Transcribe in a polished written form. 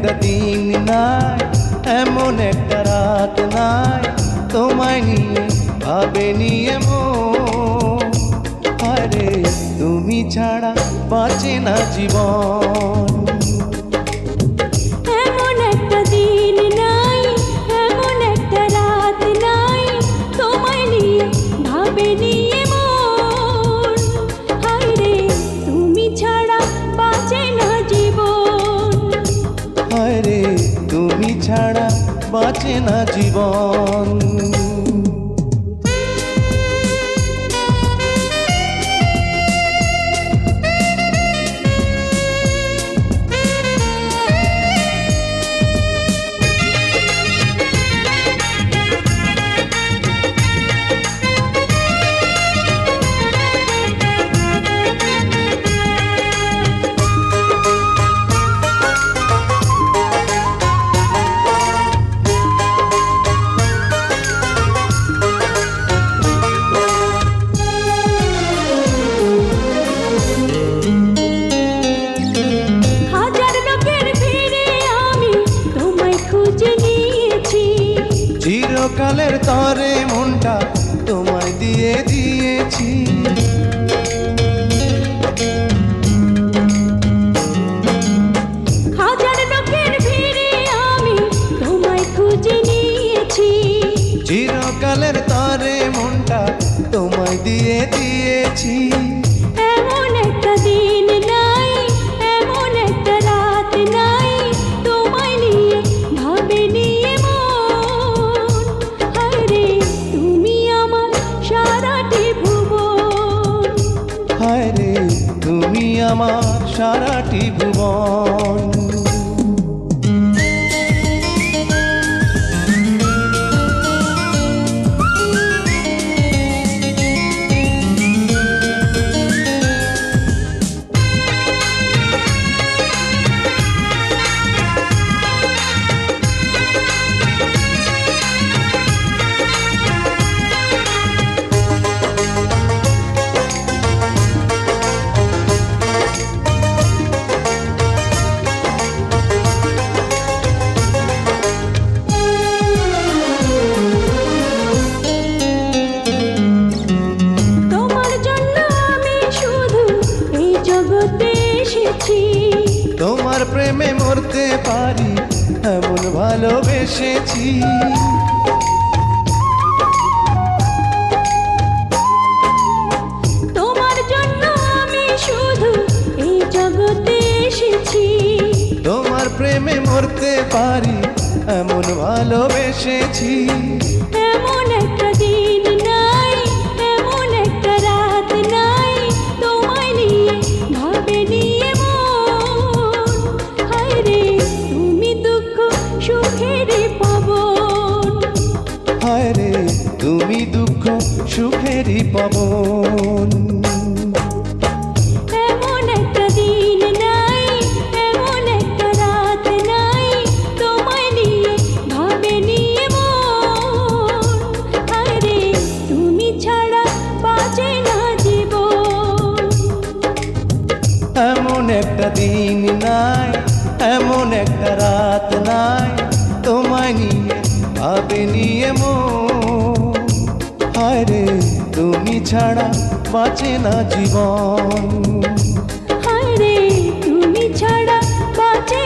একটা দিন নাই, এমন একটা রাত নাই, তোমায় নিয়ে ভাবেনি এমন। আরে তুমি ছাড়া বাঁচে না জীবন। এমন একটা দিন নাই, এমন একটা রাত নাই, তোমায় নিয়ে ভাবেনি এমন। হায়রে তুমি ছাড়া বাঁচে না জীবন। আরে তুমি ছাড়া বাঁচে না জীবন। চিরকালের তরে মনটা তোমায় দিয়ে দিয়েছি। হাজার লোকের ভিড়ে আমি তোমায় খুঁজে নিয়েছি। চিরকালের তরে মনটা তোমায় দিয়ে দিয়েছি। এমন একটা দিন নাই, এমন একটা রাত নাই, তোমায় নিয়ে ভাবেনি এমন। হায়রে তুমি আমার সারাটি ভুবন। হায়রে তুমি আমার সারাটি ভুবন। তোমার প্রেমে মরতে পারি এমন ভালোবেসেছি। তোমার জন্য আমি শুধু এই জগতে এসেছি। তোমার প্রেমে মরতে পারি এমন ভালোবেসেছি। এমন একটা দিন নাই, এমন একটা রাত নাই, তোমায় নিয়ে ভাবেনি এমন। হায়রে তুমি দুঃখ সুখের পাবন। হায়রে তুমি দুঃখ সুখেরই পাবন। এমন একটা দিন নাই, এমন একটা রাত নাই, তোমায় নিয়ে ভাবেনি এমন। হায়রে তুমি ছাড়া বাঁচে না জীবন। এমন একটা দিন নাই, এমন একটা রাত নাই, তোমায় নিয়ে ভাবেনি এমন। হায়রে তুমি ছাড়া বাঁচে না জীবন। হায়রে তুমি ছাড়া বাঁচে